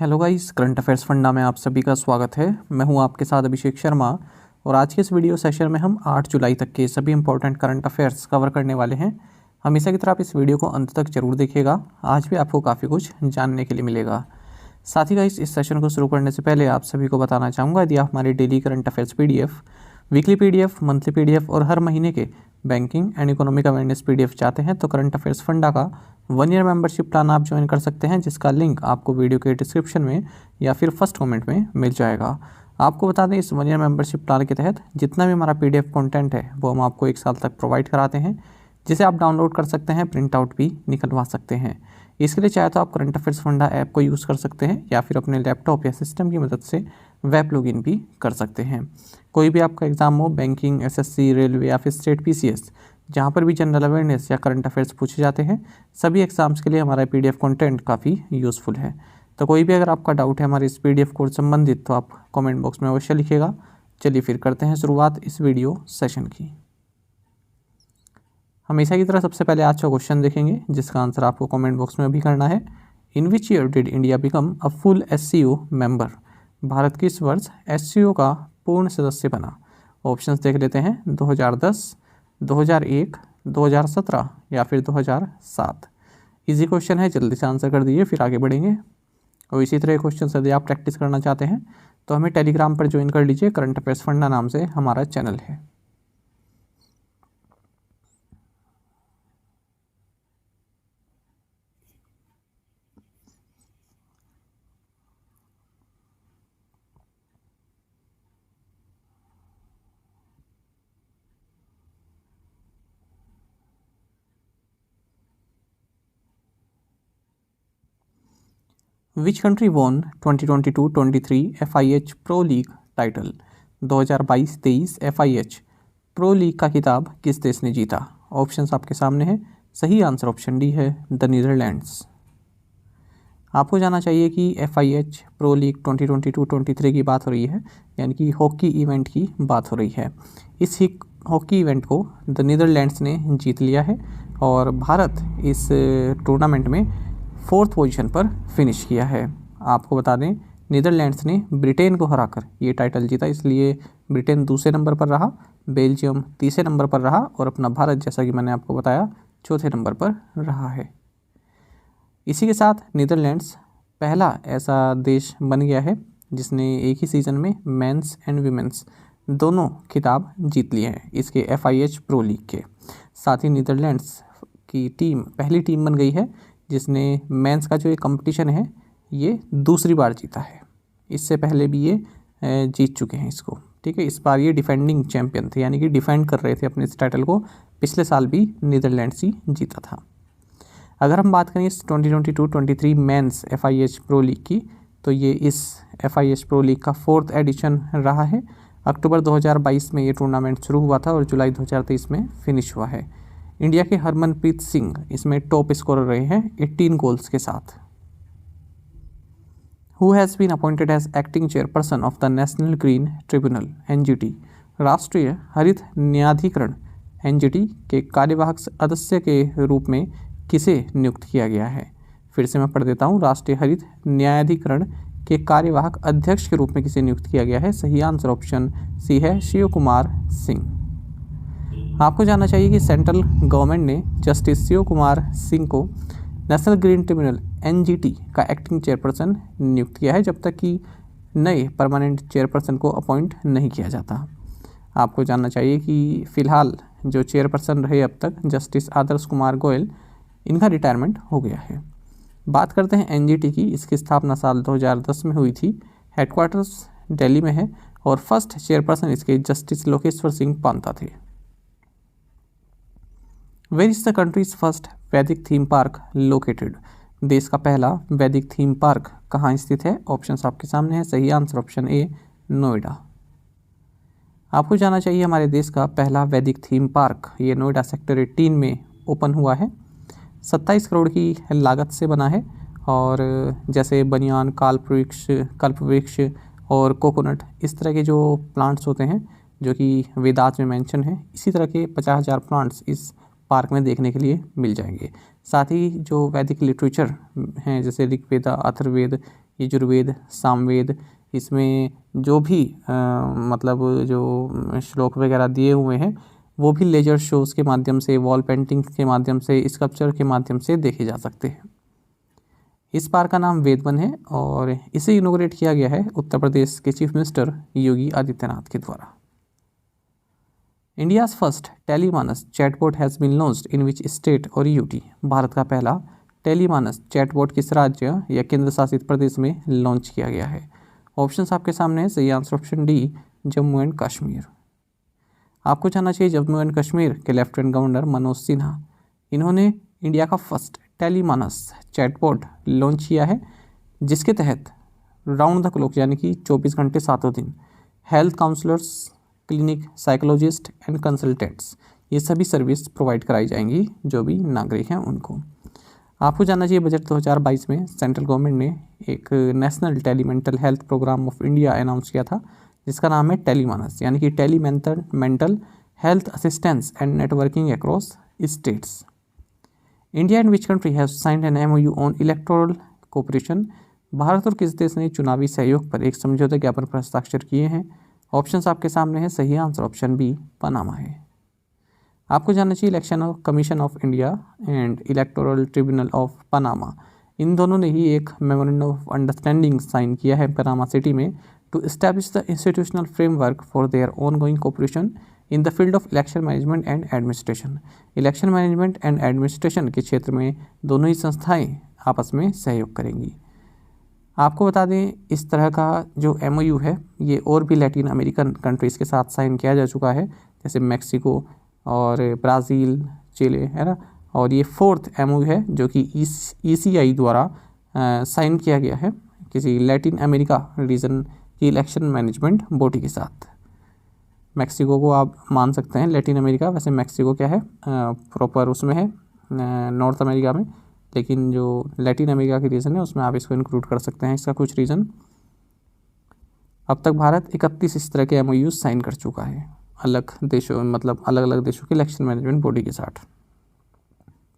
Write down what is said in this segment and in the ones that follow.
Hello guys, current affairs funda में आप सभी का स्वागत है। मैं हूं आपके साथ अभिषेक शर्मा और आज के इस वीडियो सेशन में हम 8 जुलाई तक के सभी इंपॉर्टेंट करंट अफेयर्स कवर करने वाले हैं। हमेशा की तरह आप इस वीडियो को अंत तक जरूर देखिएगा, आज भी आपको काफ़ी कुछ जानने के लिए मिलेगा। साथ ही गाइस, इस सेशन को शुरू करने से पहले आप सभी को बताना चाहूँगा, यदि आप हमारे daily current affairs PDF, weekly PDF, monthly PDF और हर महीने के banking and economic awareness PDF चाहते हैं तो करंट अफेयर्स फंडा का 1 ईयर मेंबरशिप प्लान आप ज्वाइन कर सकते हैं, जिसका लिंक आपको वीडियो के डिस्क्रिप्शन में या फिर फर्स्ट कमेंट में मिल जाएगा। आपको बता दें, इस 1 ईयर मेंबरशिप प्लान के तहत जितना भी हमारा PDF कंटेंट है वो हम आपको 1 साल तक प्रोवाइड कराते हैं, जिसे आप डाउनलोड कर सकते हैं, प्रिंट आउट भी निकलवा सकते हैं। इसके लिए चाहे तो आप करंट अफेयर्स फंडा ऐप को यूज़ कर सकते हैं या फिर अपने लैपटॉप या सिस्टम की मदद से वेब लॉगिन भी कर सकते हैं। कोई भी आपका एग्ज़ाम हो, बैंकिंग, SSC, रेलवे या फिर स्टेट PCS, जहाँ पर भी जनरल अवेयरनेस या करंट अफेयर्स पूछे जाते हैं, सभी एग्ज़ाम्स के लिए हमारा PDF कंटेंट काफ़ी यूज़फुल है। तो कोई भी अगर आपका डाउट है हमारे इस PDF कोर्स संबंधित तो आप कमेंट बॉक्स में अवश्य लिखिएगा। चलिए फिर करते हैं शुरुआत इस वीडियो सेशन की। हमेशा की तरह सबसे पहले आज का क्वेश्चन देखेंगे, जिसका आंसर आपको कमेंट बॉक्स में भी करना है। In which year did India become a full SCO member? Bharat किस वर्ष SCO का पूर्ण सदस्य बना? ऑप्शंस देख लेते हैं। 2010, 2001, 2017 या फिर 2007। इजी क्वेश्चन है, जल्दी से आंसर कर दीजिए, फिर आगे बढ़ेंगे। और इसी तरह क्वेश्चन यदि आप प्रैक्टिस करना चाहते हैं तो हमें टेलीग्राम पर ज्वाइन कर लीजिए। करंट अफेयर्स फंडा नाम से हमारा चैनल है। Which country won 2022-23 FIH pro league title? 2022-23 FIH pro league का खिताब किस देश ने जीता? ऑप्शंस आपके सामने हैं। सही आंसर ऑप्शन डी है, द नीदरलैंड्स। आपको जानना चाहिए कि FIH प्रो लीग 2022-23 की बात हो रही है, यानी कि हॉकी इवेंट की बात हो रही है। इस हॉकी इवेंट को द नीदरलैंड्स ने जीत लिया है और भारत इस टूर्नामेंट में 4th पोजीशन पर फिनिश किया है। आपको बता दें, नीदरलैंड्स ने ब्रिटेन को हराकर ये टाइटल जीता, इसलिए ब्रिटेन दूसरे नंबर पर रहा, बेल्जियम तीसरे नंबर पर रहा और अपना भारत, जैसा कि मैंने आपको बताया, चौथे नंबर पर रहा है। इसी के साथ नीदरलैंड्स पहला ऐसा देश बन गया है जिसने एक ही सीज़न में मेंस एंड वीमेंस दोनों खिताब जीत लिए हैं इसके FIH प्रो लीग के। साथ ही नीदरलैंड्स की टीम पहली टीम बन गई है जिसने मेंस का जो ये कंपटीशन है ये दूसरी बार जीता है। इससे पहले भी ये जीत चुके हैं इसको, ठीक है। इस बार ये डिफेंडिंग चैंपियन थे, यानी कि डिफेंड कर रहे थे अपने इस टाइटल को। पिछले साल भी नीदरलैंड्स ही जीता था। अगर हम बात करें इस 2022-23 मेंस FIH प्रो लीग की, तो ये इस FIH प्रो लीग का 4th एडिशन रहा है। अक्टूबर 2022 में ये टूर्नामेंट शुरू हुआ था और जुलाई 2023 में फिनिश हुआ है। इंडिया के हरमनप्रीत सिंह इसमें टॉप स्कोरर रहे हैं 18 गोल्स के साथ। Who has been appointed as acting chairperson of the National Green Tribunal NGT? राष्ट्रीय हरित न्यायाधिकरण NGT के कार्यवाहक सदस्य के रूप में किसे नियुक्त किया गया है? फिर से मैं पढ़ देता हूँ। राष्ट्रीय हरित न्यायाधिकरण के कार्यवाहक अध्यक्ष के रूप में किसे नियुक्त किया गया है? सही आंसर ऑप्शन सी है, शिव कुमार सिंह। आपको जानना चाहिए कि सेंट्रल गवर्नमेंट ने जस्टिस शिव कुमार सिंह को नेशनल ग्रीन ट्रिब्यूनल NGT का एक्टिंग चेयरपर्सन नियुक्त किया है, जब तक कि नए परमानेंट चेयरपर्सन को अपॉइंट नहीं किया जाता। आपको जानना चाहिए कि फ़िलहाल जो चेयरपर्सन रहे अब तक, जस्टिस आदर्श कुमार गोयल, इनका रिटायरमेंट हो गया है। बात करते हैं NGT की। इसकी स्थापना साल 2010 में हुई थी। हेडक्वार्टर्स दिल्ली में है और फर्स्ट चेयरपर्सन इसके जस्टिस लोकेश्वर सिंह पांता थे। Where is the countries first Vedic theme park located? देश का पहला वैदिक थीम पार्क कहाँ स्थित है? ऑप्शंस आपके सामने है। सही आंसर ऑप्शन ए, नोएडा। आपको जानना चाहिए हमारे देश का पहला वैदिक थीम पार्क ये नोएडा सेक्टर 18 में ओपन हुआ है। 27 करोड़ की लागत से बना है और जैसे बनियान, कल्पवृक्ष और कोकोनट, इस तरह के जो प्लांट्स होते हैं जो कि वेदांत में मेंशन है, इसी तरह के 50,000 प्लांट्स इस पार्क में देखने के लिए मिल जाएंगे। साथ ही जो वैदिक लिटरेचर हैं जैसे ऋग्वेद, अथर्ववेद, यजुर्वेद, सामवेद, इसमें जो भी मतलब जो श्लोक वगैरह दिए हुए हैं वो भी लेजर शोज़ के माध्यम से, वॉल पेंटिंग्स के माध्यम से, स्कल्पचर के माध्यम से देखे जा सकते हैं। इस पार्क का नाम वेदवन है और इसे इनोग्रेट किया गया है उत्तर प्रदेश के चीफ मिनिस्टर योगी आदित्यनाथ के द्वारा। India's first Tele MANAS chatbot has been launched in which state और यूटी। भारत का पहला टेलीमानस चैटबॉट किस राज्य या केंद्र शासित प्रदेश में लॉन्च किया गया है? ऑप्शंस आपके सामने है। सही answer option D, Jammu and Kashmir. आपको जानना चाहिए जम्मू एंड कश्मीर के लेफ्टिनेंट गवर्नर मनोज सिन्हा, इन्होंने इंडिया का फर्स्ट टेलीमानस चैटबॉट लॉन्च किया है जिसके तहत राउंड द क्लॉक यानी कि 24 घंटे 7 दिन health counsellors, clinic, psychologist and consultants ये सभी सर्विस प्रोवाइड कराई जाएंगी जो भी नागरिक हैं उनको। आपको जानना चाहिए बजट 2022 में सेंट्रल गवर्नमेंट ने एक national telemental health programme of India announce किया था जिसका नाम है टेलीमानस यानी कि telemental health assistance and networking across states. India and which country have signed an MOU on electoral cooperation. Bharat और किस देश ने चुनावी सहयोग पर एक समझौता ज्ञापन पर हस्ताक्षर किए हैं? ऑप्शंस आपके सामने है। सही आंसर ऑप्शन बी, पनामा है। आपको जानना चाहिए election commission of India and electoral tribunal of Panama, इन दोनों ने ही एक मेमोरेंडम ऑफ अंडरस्टैंडिंग साइन किया है पनामा सिटी में to establish the institutional framework for their ongoing cooperation in the field of election management and administration. Election management and administration के क्षेत्र में दोनों ही संस्थाएं आपस में सहयोग करेंगी। आपको बता दें इस तरह का जो MOU है ये और भी लैटिन अमेरिकन कंट्रीज़ के साथ साइन किया जा चुका है जैसे मैक्सिको और ब्राज़ील, चिले, है ना। और ये 4th MOU है जो कि ECI द्वारा साइन किया गया है किसी लैटिन अमेरिका रीजन की इलेक्शन मैनेजमेंट बॉडी के साथ। मैक्सिको को आप मान सकते हैं लैटिन अमेरिका, वैसे मैक्सिको क्या है प्रॉपर उसमें है नॉर्थ अमेरिका में, लेकिन जो लैटिन अमेरिका की रीजन है उसमें आप इसको इंक्लूड कर सकते हैं। इसका कुछ रीज़न, अब तक भारत 31 इस तरह के MOU साइन कर चुका है अलग देशों मतलब अलग अलग देशों के इलेक्शन मैनेजमेंट बॉडी के साथ।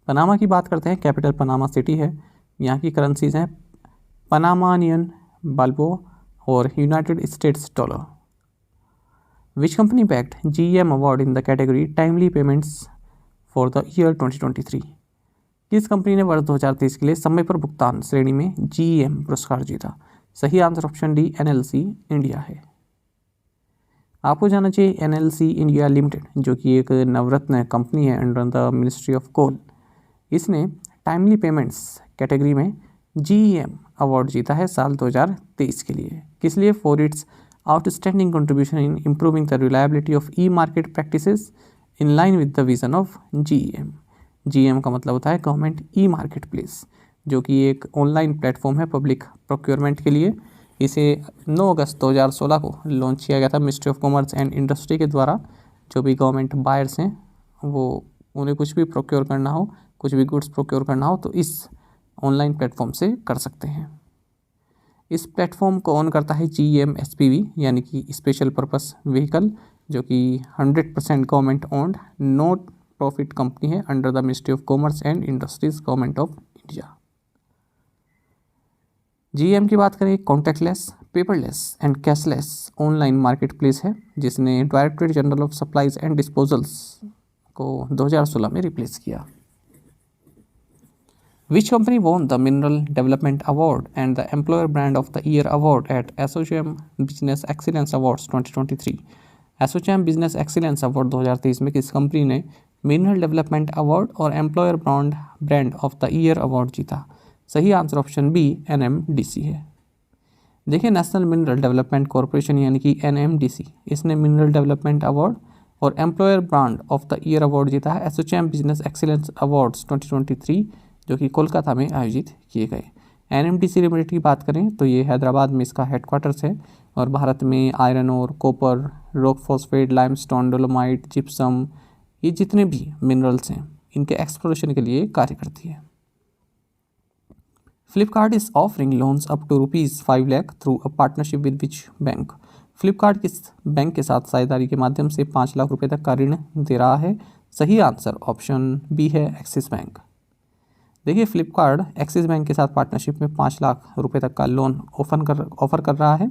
पनामा की बात करते हैं, कैपिटल पनामा सिटी है, यहाँ की करेंसीज हैं पनामानियन बाल्बो और United states dollar. Which company backed GEM award in the category timely payments for the year 2023। किस कंपनी ने वर्ष 2023 के लिए समय पर भुगतान श्रेणी में GEM पुरस्कार जीता? सही answer option D, NLC India है। आपको जानना चाहिए NLC इंडिया लिमिटेड जो कि एक नवरत्न कंपनी है under the ministry of coal, इसने टाइमली पेमेंट्स कैटेगरी में GEM अवार्ड जीता है साल 2023 के लिए। किस लिए? For its outstanding contribution in improving the reliability of market practices in line with the vision of GEM। GEM का मतलब होता है गवर्नमेंट मार्केट प्लेस, जो कि एक ऑनलाइन प्लेटफॉर्म है पब्लिक प्रोक्योरमेंट के लिए। इसे 9 अगस्त 2016 को लॉन्च किया गया था ministry of commerce and industry के द्वारा। जो भी गवर्नमेंट बायर्स हैं वो उन्हें कुछ भी प्रोक्योर करना हो, कुछ भी गुड्स प्रोक्योर करना हो तो इस ऑनलाइन प्लेटफॉर्म से कर सकते हैं। इस प्लेटफॉर्म को ऑन करता है GEM SPV यानी कि स्पेशल पर्पस व्हीकल, जो कि 100% government owned not profit company है under the ministry of commerce and industries government of India. GEM की बात करें, contactless, paperless and cashless online market place है जिसने directorate general of supplies and disposals को 2016 में रिप्लेस किया। Which company won the Mineral Development Award and the Employer Brand of the Year Award at ASSOCHAM Business Excellence Awards 2023? ASSOCHAM Business Excellence Award 2023 में किस company ने mineral development award और employer brand of the year award जीता? सही answer option B, NMDC है। देखिए, national mineral development corporation यानी कि NMDC, इसने मिनरल डेवलपमेंट अवार्ड और employer brand of the year award जीता है ASSOCHAM बिजनेस एक्सीलेंस अवार्ड्स 2023 जो कि कोलकाता में आयोजित किए गए। NMDC लिमिटेड की बात करें तो ये हैदराबाद में इसका हेडक्वार्टर्स है और भारत में आयरन और copper, rock phosphate, limestone, dolomite, gypsum, ये जितने भी मिनरल्स हैं इनके एक्सप्लोरेशन के लिए कार्य करती है। Flipkart is offering loans up to ₹5 lakh through a partnership with which bank. Flipkart किस बैंक के साथ साझेदारी के माध्यम से 5 लाख रुपए तक का ऋण दे रहा है? सही आंसर ऑप्शन बी है एक्सिस बैंक। देखिए फ्लिपकार्ट एक्सिस बैंक के साथ पार्टनरशिप में 5 लाख रुपए तक का लोन ऑफर कर रहा है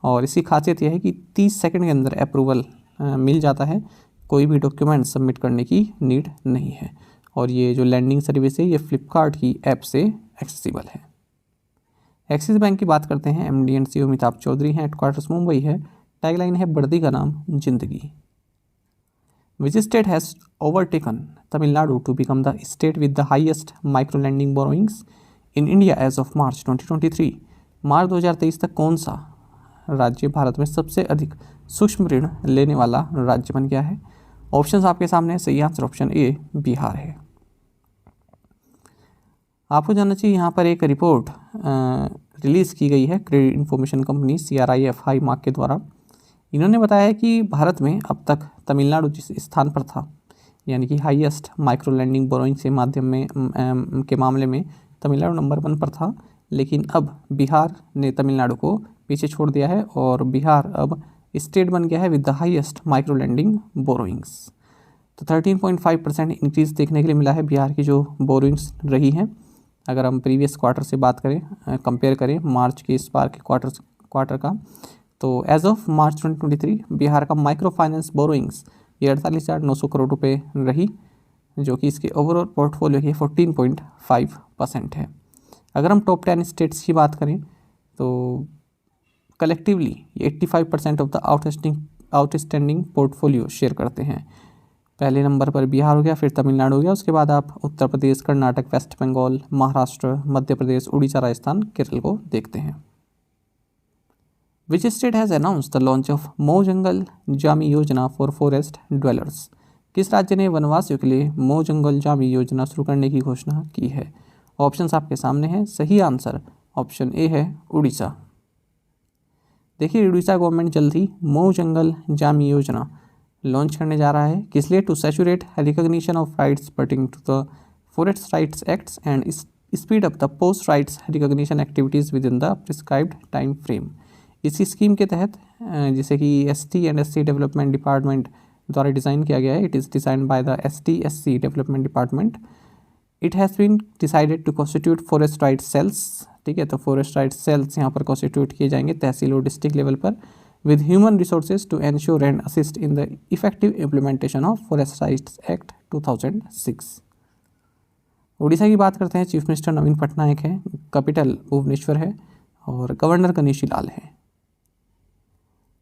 और इसकी खासियत यह है कि 30 सेकंड के अंदर अप्रूवल मिल जाता है, कोई भी डॉक्यूमेंट सबमिट करने की नीड नहीं है और ये जो लैंडिंग सर्विस है ये फ्लिपकार्ट की ऐप से एक्सेसिबल है। एक्सिस बैंक की बात करते हैं, MD and CEO Amitabh Chaudhary हैं, हेडक्वार्टर्स मुंबई है, टैगलाइन है वर्दी का नाम जिंदगी। Which state has overtaken Tamil Nadu to become the state with the highest micro lending borrowings in India as of March 2023? मार्च 2023 तक कौन सा राज्य भारत में सबसे अधिक सूक्ष्म ऋण लेने वाला राज्य बन गया है? ऑप्शंस आपके सामने है, सही आंसर ऑप्शन ए बिहार है। आपको जानना चाहिए यहाँ पर एक रिपोर्ट रिलीज़ की गई है credit information company CRIF high mark के द्वारा। इन्होंने बताया है कि भारत में अब तक तमिलनाडु जिस स्थान पर था, यानी कि हाईएस्ट माइक्रो लैंडिंग बोरोइंग के माध्यम में के मामले में तमिलनाडु नंबर 1 पर था, लेकिन अब बिहार ने तमिलनाडु को पीछे छोड़ दिया है और बिहार अब स्टेट बन गया है with the highest micro lending borrowings. तो 13.5% इंक्रीज़ देखने के लिए मिला है बिहार की जो बोरोइंग्स रही हैं। अगर हम प्रीवियस क्वार्टर से बात करें, कंपेयर करें मार्च के इस बार के क्वार्टर का, तो एज ऑफ मार्च 2023 बिहार का माइक्रो फाइनेंस बोरोइंग्स ये 48,900 करोड़ रुपए रही, जो कि इसके ओवरऑल पोर्टफोलियो की 14.5% है। अगर हम टॉप 10 स्टेट्स की बात करें तो कलेक्टिवली ये 85% of the outstanding portfolio share करते हैं। पहले नंबर पर बिहार हो गया, फिर तमिलनाडु हो गया, उसके बाद आप उत्तर प्रदेश, कर्नाटक, वेस्ट बंगाल, महाराष्ट्र, मध्य प्रदेश, उड़ीसा, राजस्थान, केरल को देखते हैं। Which state has announced the launch of Mau जंगल जामी योजना फॉर फॉरेस्ट ड्वेलर्स? किस राज्य ने वनवासियों के लिए मऊ जंगल जामी योजना शुरू करने की घोषणा की है? ऑप्शंस आपके सामने हैं, सही आंसर ऑप्शन ए है उड़ीसा। देखिए उड़ीसा गवर्नमेंट जल्द ही मऊ जंगल जामी योजना लॉन्च करने जा रहा है, किस लिए? To saturate recognition of rights pertaining to the forest rights acts and speed up the post rights recognition activities within the prescribed time frame. इसी स्कीम के तहत जिसे कि ST and SC development department द्वारा design किया गया है, it is design by the ST/SC development department. It has been decided to constitute forest right cells, ठीक है, तो फॉरेस्ट राइट सेल्स यहाँ पर कॉन्स्टिट्यूट किए जाएंगे तहसील और डिस्ट्रिक्ट लेवल पर with human resources to ensure and assist in the effective implementation of forest rights act 2006। Odisha की बात करते हैं, चीफ मिनिस्टर नवीन पटनायक है, कैपिटल भुवनेश्वर है और गवर्नर गणेशी लाल है।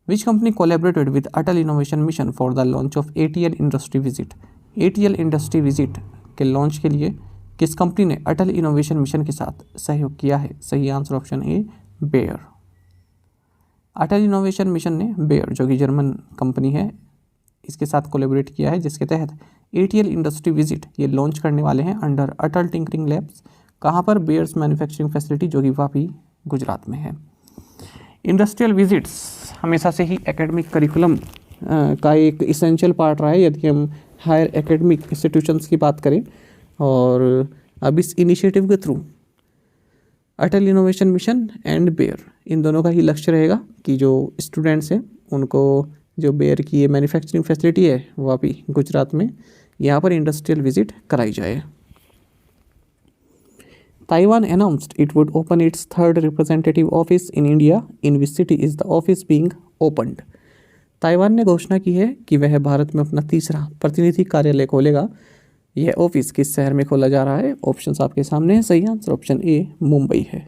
Which company collaborated with Atal Innovation Mission for the launch of ATL Industry Visit? ATL Industry Visit के launch के लिए किस कंपनी ने अटल इनोवेशन मिशन के साथ सहयोग किया है? सही answer option A Bayer. Atal Innovation Mission ने बेयर जो कि जर्मन कंपनी है इसके साथ कोलैबोरेट किया है, जिसके तहत ATL इंडस्ट्री विजिट ये लॉन्च करने वाले हैं अंडर अटल टिंकरिंग लैब्स। कहाँ पर? बेयर्स मैन्युफैक्चरिंग फैसिलिटी जो कि वापी गुजरात में है। इंडस्ट्रियल विजिट्स हमेशा से ही एकेडमिक करिकुलम का एक इसेंशियल पार्ट रहा है यदि हम हायर एकेडमिक इंस्टीट्यूशंस की बात करें, और अब इस इनिशिएटिव के through Atal Innovation Mission and Bayer इन दोनों का ही लक्ष्य रहेगा कि जो स्टूडेंट्स हैं उनको जो बेयर की ये मैन्युफैक्चरिंग फैसिलिटी है वापी गुजरात में, यहाँ पर इंडस्ट्रियल विजिट कराई जाए। Taiwan announced it would open its third representative office in India. In which city is the office being opened? Taiwan ने घोषणा की है कि वह भारत में अपना तीसरा प्रतिनिधि कार्यालय खोलेगा। यह ऑफिस किस शहर में खोला जा रहा है? ऑप्शंस आपके सामने हैं, सही आंसर ऑप्शन ए मुंबई है।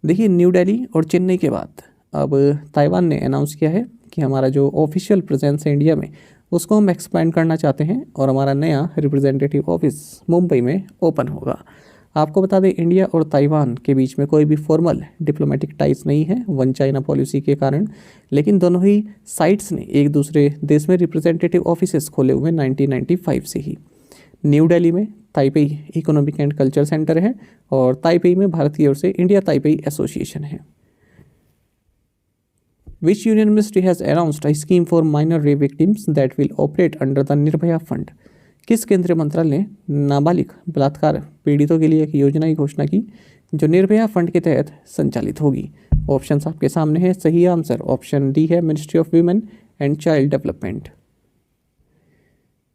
देखिए न्यू दिल्ली और चेन्नई के बाद अब ताइवान ने अनाउंस किया है कि हमारा जो ऑफिशियल प्रेजेंस है इंडिया में उसको हम एक्सपेंड करना चाहते हैं और हमारा नया रिप्रेजेंटेटिव ऑफिस मुंबई में ओपन होगा। आपको बता दें इंडिया और ताइवान के बीच में कोई भी फॉर्मल डिप्लोमेटिक टाइज नहीं है वन चाइना पॉलिसी के कारण, लेकिन दोनों ही साइड्स ने एक दूसरे देश में रिप्रेजेंटेटिव ऑफिसेस खोले हुए 1995 से ही। न्यू दिल्ली में Taipei economic and culture centre है और ताइपेई में भारत की ओर से इंडिया ताइपेई एसोसिएशन है। Which union ministry has announced a scheme for minor rape victims that will operate under the Nirbhaya fund? किस केंद्रीय मंत्रालय ने नाबालिग बलात्कार पीड़ितों के लिए एक योजना की घोषणा की जो निर्भया फंड के तहत संचालित होगी? ऑप्शंस आपके सामने हैं, सही आंसर ऑप्शन डी है ministry of women and child development.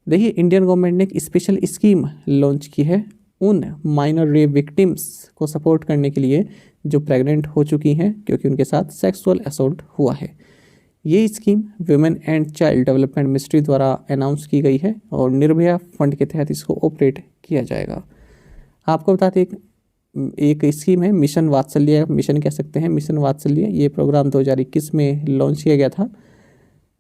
देखिए इंडियन गवर्नमेंट ने एक स्पेशल स्कीम लॉन्च की है उन माइनर रेप विक्टिम्स को सपोर्ट करने के लिए जो प्रेग्नेंट हो चुकी हैं क्योंकि उनके साथ सेक्सुअल असॉल्ट हुआ है। ये scheme women and child development ministry द्वारा अनाउंस की गई है और निर्भया फंड के तहत इसको ऑपरेट किया जाएगा। आपको बताते एक स्कीम है मिशन वात्सल्य, मिशन कह सकते हैं मिशन वात्सल्य। ये प्रोग्राम 2021 में लॉन्च किया गया था।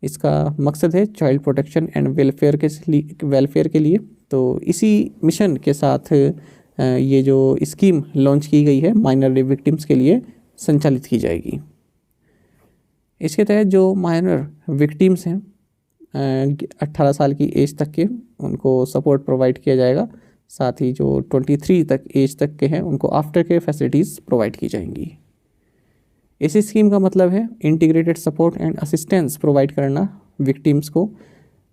इसका मकसद है चाइल्ड प्रोटेक्शन एंड वेलफेयर के लिए। तो इसी मिशन के साथ ये जो स्कीम लॉन्च की गई है माइनर रेप विक्टिम्स के लिए संचालित की जाएगी। इसके तहत जो माइनर विक्टिम्स हैं 18 साल की एज तक के उनको सपोर्ट प्रोवाइड किया जाएगा। साथ ही जो 23 तक एज तक के हैं उनको आफ्टर केयर फैसिलिटीज़ प्रोवाइड की जाएंगी। इस स्कीम का मतलब है integrated support and assistance provide करना विक्टिम्स को,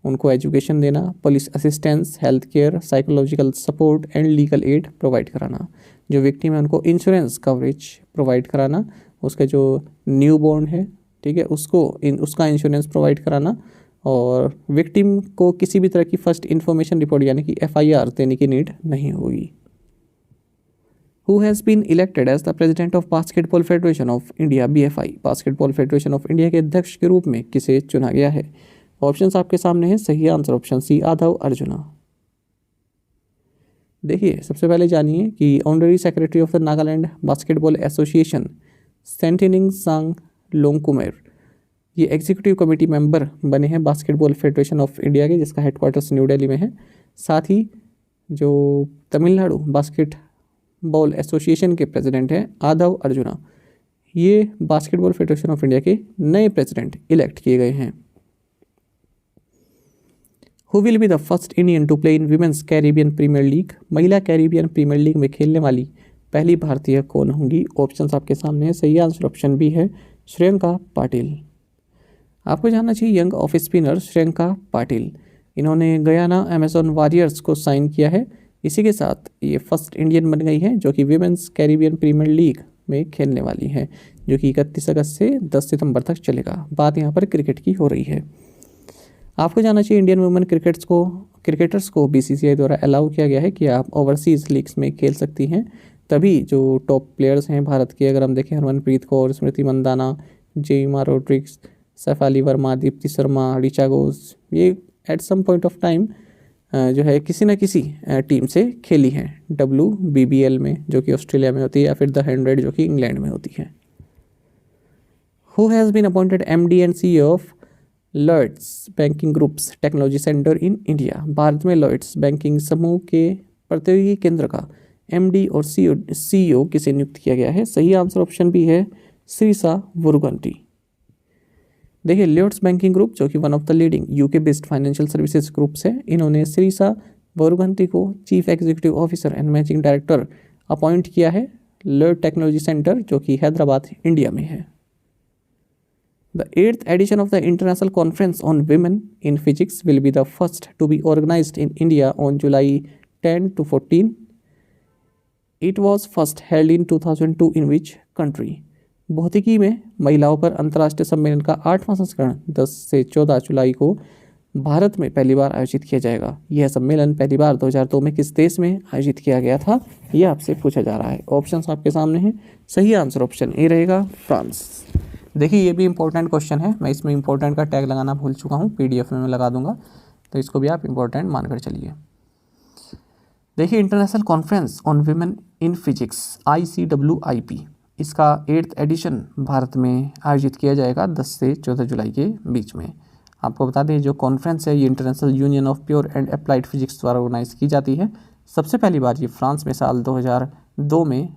उनको एजुकेशन देना, police assistance, health care, psychological support and legal aid provide कराना। जो विक्टिम है उनको इंश्योरेंस कवरेज प्रोवाइड कराना, उसका जो न्यू बॉर्न है ठीक है उसका इंश्योरेंस प्रोवाइड कराना और विक्टिम को किसी भी तरह की फर्स्ट इन्फॉर्मेशन रिपोर्ट यानी कि FIR देने की नीड नहीं होगी। Who has been elected as the president of Basketball Federation of India BFI? Basketball federation of India के अध्यक्ष के रूप में किसे चुना गया है? ऑप्शंस आपके सामने हैं। सही answer option C Adhav Arjuna. देखिए सबसे पहले जानिए कि honorary secretary of the Nagaland basketball association Sentining Sang Longkumer ये एग्जीक्यूटिव कमेटी मेंबर बने हैं बास्केटबॉल फेडरेशन ऑफ इंडिया के, जिसका हेडक्वार्टर्स न्यू दिल्ली में है। साथ ही जो तमिलनाडु बास्केटबॉल एसोसिएशन के प्रेसिडेंट हैं आधव अर्जुना, ये बास्केटबॉल फेडरेशन ऑफ इंडिया के नए प्रेसिडेंट इलेक्ट किए गए हैं। Who will be the first Indian to play in women's Caribbean Premier League? महिला कैरिबियन प्रीमियर लीग में खेलने वाली पहली भारतीय कौन होंगी? ऑप्शंस आपके सामने है। सही आंसर ऑप्शन बी है श्रेयंका पाटिल। आपको जानना चाहिए young off spinner Shreyanka Patil, इन्होंने गयाना अमेजन वॉरियर्स को साइन किया है। इसी के साथ ये फर्स्ट इंडियन बन गई हैं जो कि विमेंस कैरिबियन प्रीमियर लीग में खेलने वाली हैं, जो कि 31 अगस्त से 10 सितंबर तक चलेगा। बात यहाँ पर क्रिकेट की हो रही है। आपको जानना चाहिए इंडियन वुमेन क्रिकेटर्स को BCCI द्वारा अलाउ किया गया है कि आप ओवरसीज़ लीग्स में खेल सकती हैं। तभी जो टॉप प्लेयर्स हैं भारत के, अगर हम देखें हरमनप्रीत कौर, स्मृति मंदाना, जेइमा रोड्रिग्स, सैफाली वर्मा, दीप्ति शर्मा, ऋचा घोष, ये at some point of time जो है किसी न किसी टीम से खेली हैं WBBL में जो कि ऑस्ट्रेलिया में होती है या फिर द 100 जो कि इंग्लैंड में होती है। Who has been appointed MD and CEO of Lloyds Banking Groups Technology Centre in India? Bharat में लॉयड्स बैंकिंग समूह के प्रतियोगी केंद्र का MD और CEO किसे नियुक्त किया गया है? सही आंसर ऑप्शन बी है श्रीसा वुरुगंटी। देखिए लॉयड्स बैंकिंग ग्रुप जो कि one of the leading UK based financial services groups है, इन्होंने श्रीसा वरुगंती को chief executive officer and managing director appoint किया है लॉयड टेक्नोलॉजी सेंटर जो कि हैदराबाद इंडिया में है। The 8th edition of the international conference on women in physics will be the first to be organised in India on July 10 to 14. It was first held in 2002 in which country? भौतिकी में महिलाओं पर अंतर्राष्ट्रीय सम्मेलन का 8वां संस्करण 10 से 14 जुलाई को भारत में पहली बार आयोजित किया जाएगा। यह सम्मेलन पहली बार 2002 में किस देश में आयोजित किया गया था, यह आपसे पूछा जा रहा है। ऑप्शंस आपके सामने हैं। सही आंसर ऑप्शन ए रहेगा फ्रांस। देखिए ये भी इंपॉर्टेंट क्वेश्चन है, मैं इसमें इंपॉर्टेंट का टैग लगाना भूल चुका हूँ, PDF में मैं लगा दूंगा, तो इसको भी आप इंपॉर्टेंट मानकर चलिए। देखिए international conference on women in physics ICWIP, इसका 8th एडिशन भारत में आयोजित किया जाएगा 10 से 14 जुलाई के बीच में। आपको बता दें जो कॉन्फ्रेंस है ये international union of pure and applied physics द्वारा ऑर्गेनाइज की जाती है। सबसे पहली बार ये फ्रांस में साल 2002 में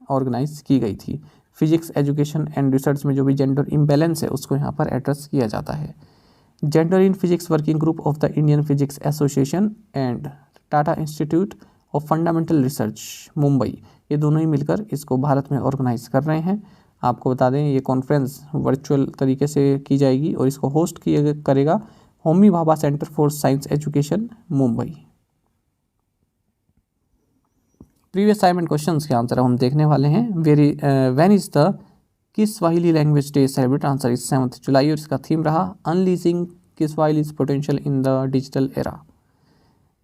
ऑर्गेनाइज की गई थी। फिजिक्स एजुकेशन एंड रिसर्च में जो भी जेंडर इम्बैलेंस है उसको यहाँ पर एड्रेस किया जाता है। Gender in physics working group of the Indian physics association and Tata institute of fundamental research Mumbai, ये दोनों ही मिलकर इसको भारत में ऑर्गेनाइज कर रहे हैं। आपको बता दें ये कॉन्फ्रेंस वर्चुअल तरीके से की जाएगी और इसको होस्ट किया करेगा Homi Bhabha centre for science education Mumbai. Previous assignment questions के आंसर हम देखने वाले हैं। When is the Kiswahili language day celebrate? Answer is 7 जुलाई और इसका थीम रहा unleashing Kiswahili's potential in the digital era.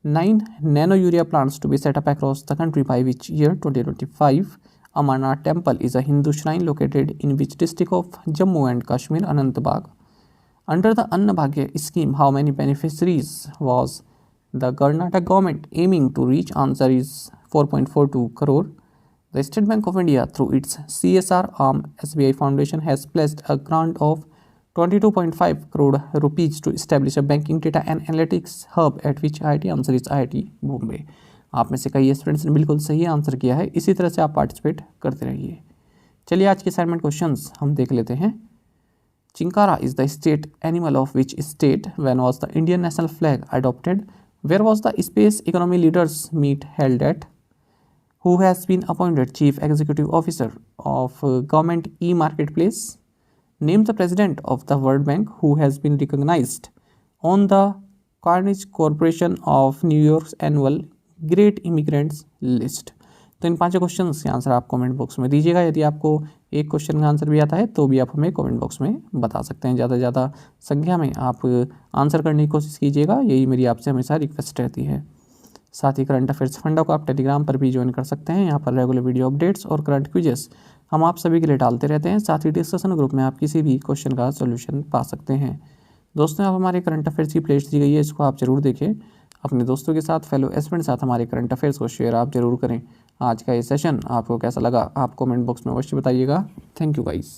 9 nano urea plants to be set up across the country by which year? 2025. Amarnath temple is a Hindu shrine located in which district of Jammu and Kashmir? Anantnag. Under the Anna Bhagya scheme, how many beneficiaries was the Karnataka government aiming to reach? Answer is 4.42 crore. The State Bank of India, through its CSR arm SBI Foundation, has pledged a grant of 22.5 crore rupees to establish a banking data and analytics hub at which IIT? Answer is IIT Bombay. आप में से कई students ने बिल्कुल सही answer किया है। इसी तरह से आप पार्टिसिपेट करते रहिए। चलिए आज के असाइनमेंट क्वेश्चंस हम देख लेते हैं। Chinkara is the state animal of which state? When was the Indian national flag adopted? Where was the Space Economy Leaders Meet held at? Who has been appointed Chief Executive Officer of Government E-Marketplace? Name the President of the World Bank who has been recognized on the Carnegie Corporation of New York's annual Great Immigrants List. तो इन पांचों question के answer आप comment box में दीजिएगा। यदि आपको एक question का आंसर भी आता है तो भी आप हमें कमेंट बॉक्स में बता सकते हैं। ज़्यादा से ज़्यादा संख्या में आप आंसर करने की कोशिश कीजिएगा, यही मेरी आपसे हमेशा रिक्वेस्ट रहती है। साथ ही करंट अफेयर्स फंडा को आप टेलीग्राम पर भी ज्वाइन कर सकते हैं। यहाँ पर रेगुलर वीडियो अपडेट्स और करंट क्विजेस हम आप सभी के लिए डालते रहते हैं। साथ ही डिस्कशन ग्रुप में आप किसी भी क्वेश्चन का सोल्यूशन पा सकते हैं। दोस्तों, आप हमारे करंट अफेयर्स की प्लेलिस्ट दी गई है, इसको आप जरूर देखें। अपने दोस्तों के साथ, फेलो एस्पिरेंट साथ हमारे करंट अफेयर्स को शेयर आप जरूर करें। आज का ये सेशन आपको कैसा लगा आप कमेंट बॉक्स में अवश्य बताइएगा। Thank you guys.